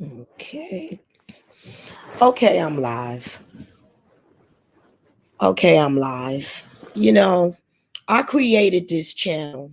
Okay. Okay, I'm live. Okay, I'm live. You know, I created this channel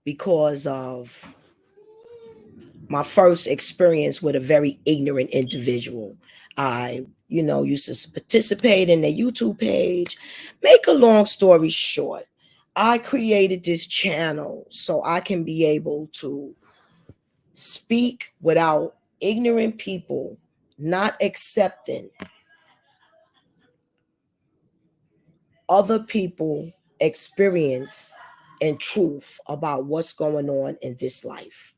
because of my first experience with a very ignorant individual. I used to participate in their YouTube page. Make a long story short, I created this channel so I can be able to speak without ignorant people not accepting other people experience and truth about what's going on in this life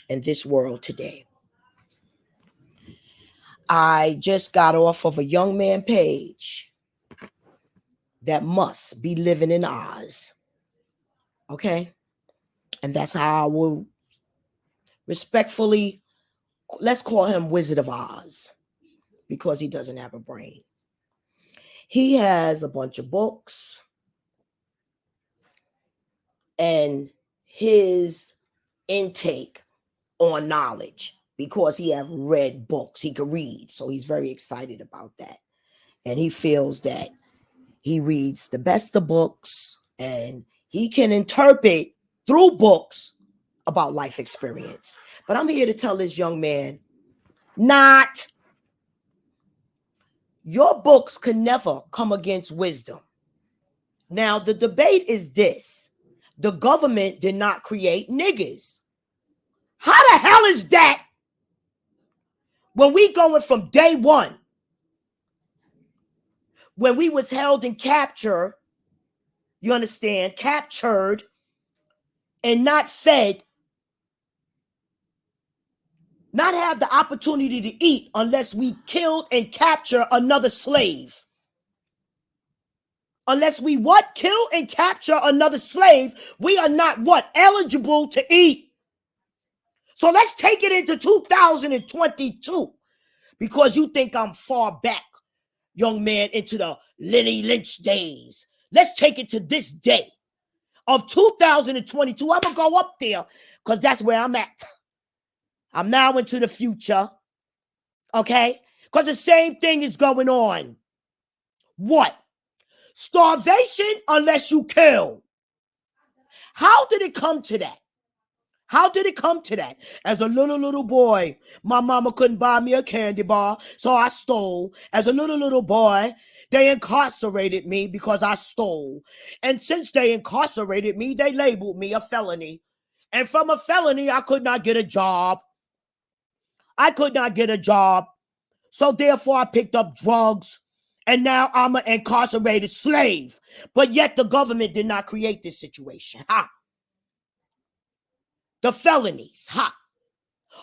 in this world today. I just got off of a young man page that must be living in Oz. Okay? And that's how I will respectfully, let's call him Wizard of Oz because he doesn't have a brain. He has a bunch of books, and his intake on knowledge, because he have read books, he could read, so he's very excited about that, and he feels that he reads the best of books and he can interpret through books about life experience. But I'm here to tell this young man, not your books can never come against wisdom. Now the debate is this: the government did not create niggers. How the hell is that when we going from day one, when we was held in capture, you understand, captured and not fed, not have the opportunity to eat unless we killed and capture another slave. Unless we what? Kill and capture another slave, we are not what? Eligible to eat. So let's take it into 2022, because you think I'm far back, young man, into the Lenny Lynch days. Let's take it to this day of 2022. I'm going to go up there because that's where I'm at. I'm now into the future, okay? Because the same thing is going on. What? Starvation unless you kill. How did it come to that? How did it come to that? As a little boy, my mama couldn't buy me a candy bar, so I stole. As a little boy, they incarcerated me because I stole. And since they incarcerated me, they labeled me a felony. And from a felony, I could not get a job. So therefore, I picked up drugs. And now I'm an incarcerated slave. But yet the government did not create this situation. Ha! The felonies. Ha!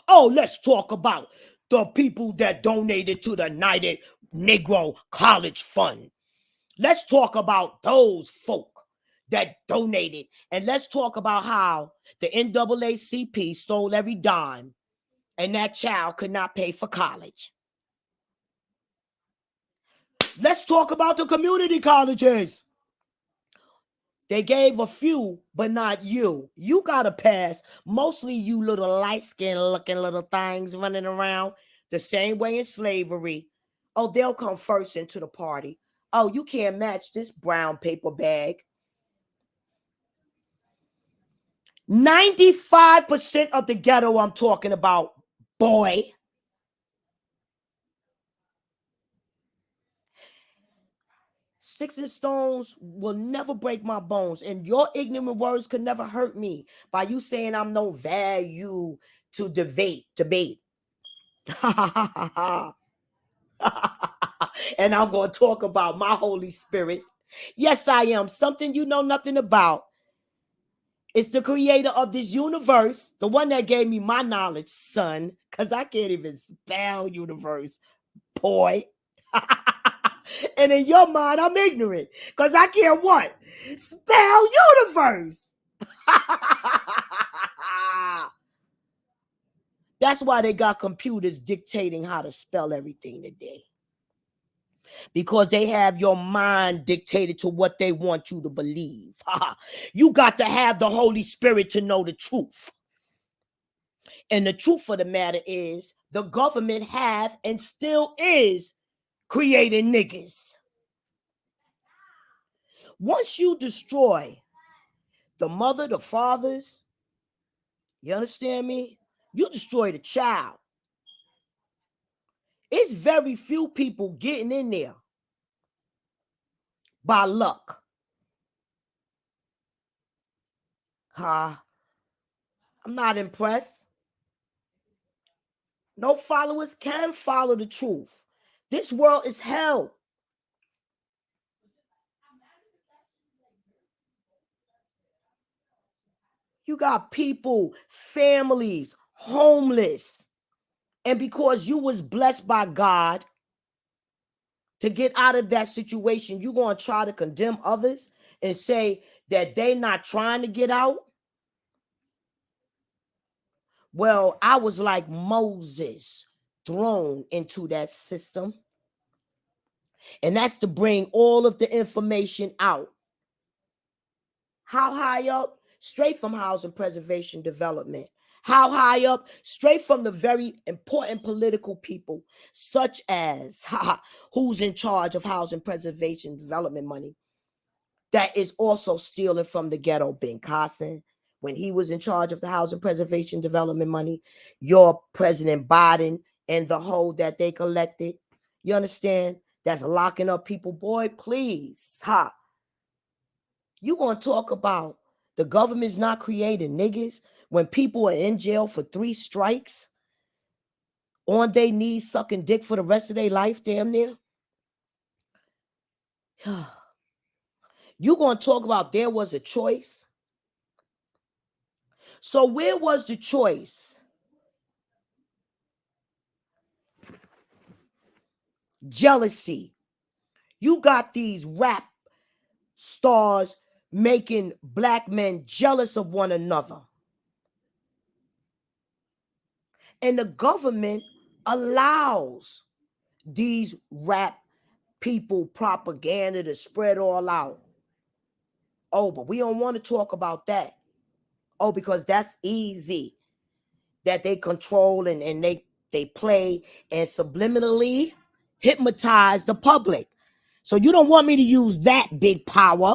Oh, let's talk about the people that donated to the United Negro College Fund. Let's talk about those folk that donated. And let's talk about how the NAACP stole every dime and that child could not pay for college. Let's talk about the community colleges. They gave a few, but not you. You got to pass. Mostly you little light-skinned looking little things running around the same way in slavery. Oh, they'll come first into the party. Oh, you can't match this brown paper bag. 95% of the ghetto I'm talking about, boy. Sticks and stones will never break my bones, and your ignorant words could never hurt me by you saying I'm no value to debate. And I'm going to talk about my Holy Spirit. Yes, I am. Something you know nothing about. It's the creator of this universe, the one that gave me my knowledge, son, because I can't even spell universe, boy. And in your mind, I'm ignorant because I can't what? Spell universe. That's why they got computers dictating how to spell everything today. because they have your mind dictated to what they want you to believe. You got to have the Holy Spirit to know the truth. And the truth of the matter is, the government have and still is creating niggas. Once you destroy the mother, the fathers, you understand me? You destroy the child. It's very few people getting in there by luck. I'm not impressed. No followers can follow the truth. This world is hell. You got people, families, homeless. And because you was blessed by God to get out of that situation, you going to try to condemn others and say that they not trying to get out? Well, I was like Moses, thrown into that system. And that's to bring all of the information out. How high up? Straight from Housing Preservation Development. How high up? Straight from the very important political people, such as who's in charge of Housing Preservation Development money, that is also stealing from the ghetto. Ben Carson, when he was in charge of the Housing Preservation Development money, your President Biden and the whole that they collected, you understand? That's locking up people. Boy, please, you want to talk about the government's not creating niggas when people are in jail for 3 strikes, on their knees sucking dick for the rest of their life, damn near? You going to talk about there was a choice? So where was the choice? Jealousy. You got these rap stars making black men jealous of one another. And the government allows these rap people propaganda to spread all out. Oh, but we don't want to talk about that. Oh, because that's easy. That they control and they play and subliminally hypnotize the public. So you don't want me to use that big power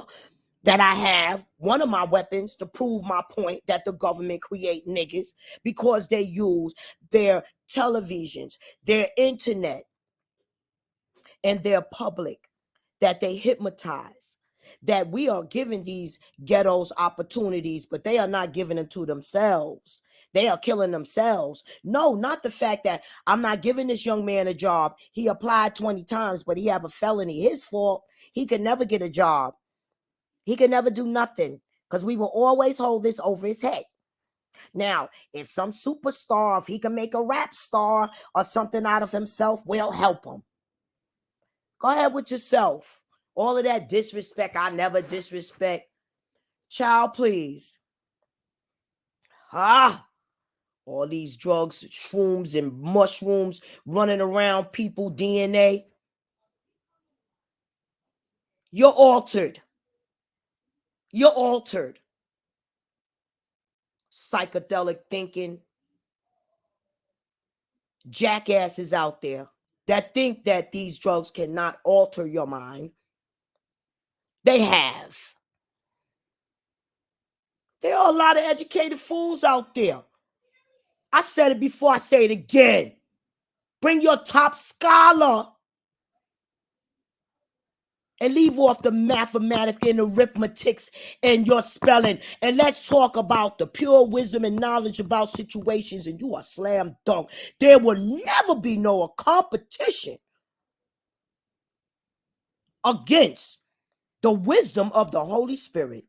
that I have, one of my weapons, to prove my point that the government create niggas, because they use their televisions, their internet, and their public, that they hypnotize, that we are giving these ghettos opportunities, but they are not giving them to themselves. They are killing themselves. No, not the fact that I'm not giving this young man a job. He applied 20 times, but he have a felony. His fault. He could never get a job. He could never do nothing, because we will always hold this over his head. Now, if some superstar, if he can make a rap star or something out of himself, we'll help him. Go ahead with yourself. All of that disrespect, I never disrespect. Child, please. All these drugs, shrooms and mushrooms running around people, DNA. You're altered. You're altered. Psychedelic thinking. Jackasses out there that think that these drugs cannot alter your mind. They have. There are a lot of educated fools out there. I said it before, I say it again. Bring your top scholar and leave off the mathematics and arithmetics and your spelling. And let's talk about the pure wisdom and knowledge about situations, and you are slam dunk. There will never be no competition against the wisdom of the Holy Spirit.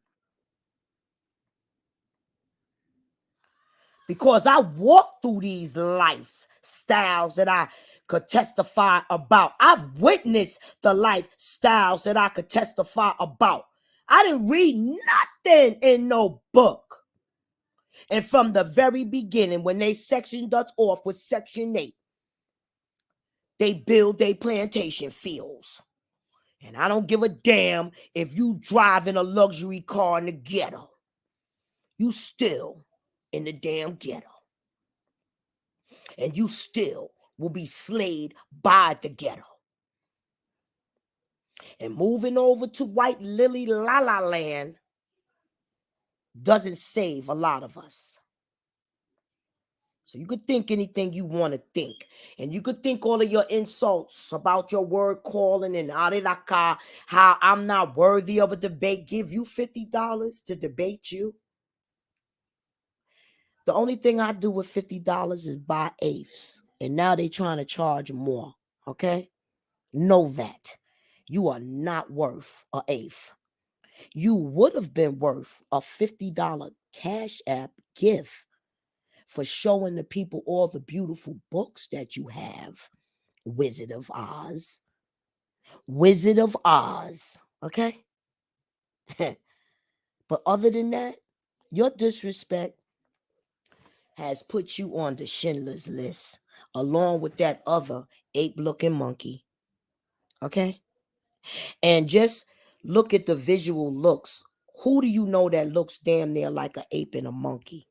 Because I walk through these lifestyles that I could testify about. I've witnessed the lifestyles that I could testify about. I didn't read nothing in no book. And from the very beginning, when they sectioned us off with Section 8, they build their plantation fields. And I don't give a damn if you drive in a luxury car in the ghetto. You still in the damn ghetto. And you still will be slayed by the ghetto. And moving over to White Lily La La Land doesn't save a lot of us. So you could think anything you want to think. And you could think all of your insults about your word calling and ariraka, how I'm not worthy of a debate, give you $50 to debate you. The only thing I do with $50 is buy eighths. And now they trying to charge more. Okay? Know that. You are not worth an eighth. You would have been worth a $50 Cash App gift for showing the people all the beautiful books that you have. Wizard of Oz. Wizard of Oz. Okay? But other than that, your disrespect has put you on the Schindler's List, along with that other ape-looking monkey. Okay? And just look at the visual looks. Who do you know that looks damn near like an ape and a monkey?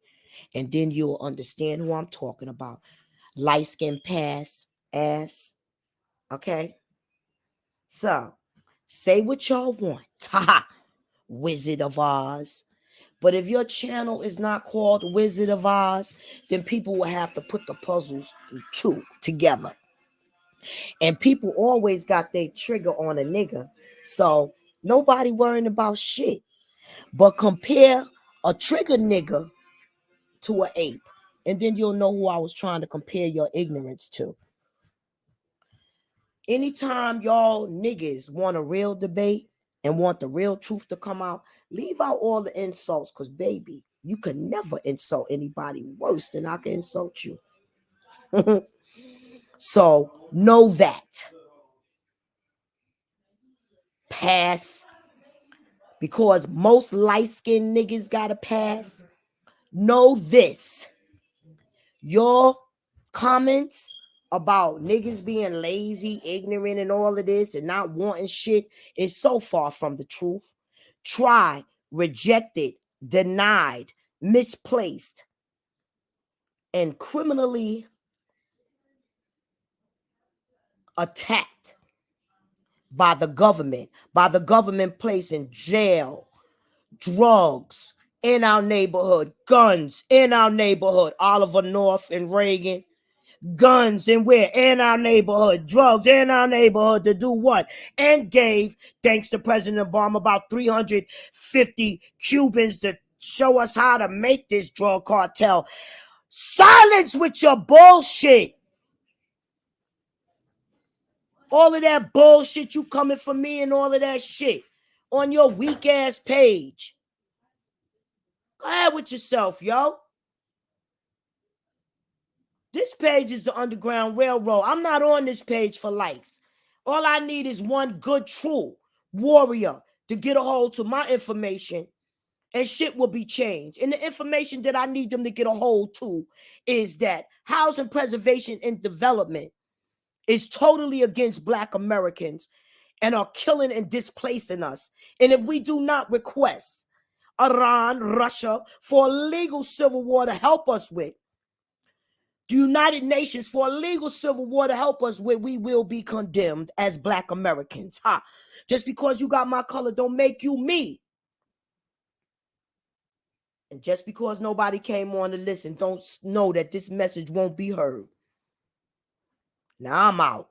And then you'll understand who I'm talking about. Light skin ass. Okay? So, say what y'all want. Haha. Wizard of Oz. But if your channel is not called Wizard of Oz, then people will have to put the puzzles two together. And people always got their trigger on a nigga. So nobody worrying about shit. But compare a trigger nigga to an ape. And then you'll know who I was trying to compare your ignorance to. Anytime y'all niggas want a real debate and want the real truth to come out, leave out all the insults, because, baby, you can never insult anybody worse than I can insult you. So, know that. Pass. Because most light-skinned niggas got to pass. Know this. Your comments about niggas being lazy, ignorant, and all of this and not wanting shit is so far from the truth. Tried, rejected, denied, misplaced, and criminally attacked by the government placing jail, drugs in our neighborhood, guns in our neighborhood, Oliver North and Reagan. Guns and where? In our neighborhood. Drugs in our neighborhood to do what? And gave, thanks to President Obama, about 350 Cubans to show us how to make this drug cartel. Silence with your bullshit. All of that bullshit you coming for me and all of that shit on your weak ass page. Go ahead with yourself, yo. This page is the Underground Railroad. I'm not on this page for likes. All I need is one good, true warrior to get a hold to my information, and shit will be changed. And the information that I need them to get a hold to is that housing preservation and development is totally against Black Americans and are killing and displacing us. And if we do not request Iran, Russia for a legal civil war to help us with, the United Nations for a legal civil war to help us with, we will be condemned as Black Americans. Just because you got my color don't make you me. And just because nobody came on to listen, don't know that this message won't be heard. Now I'm out.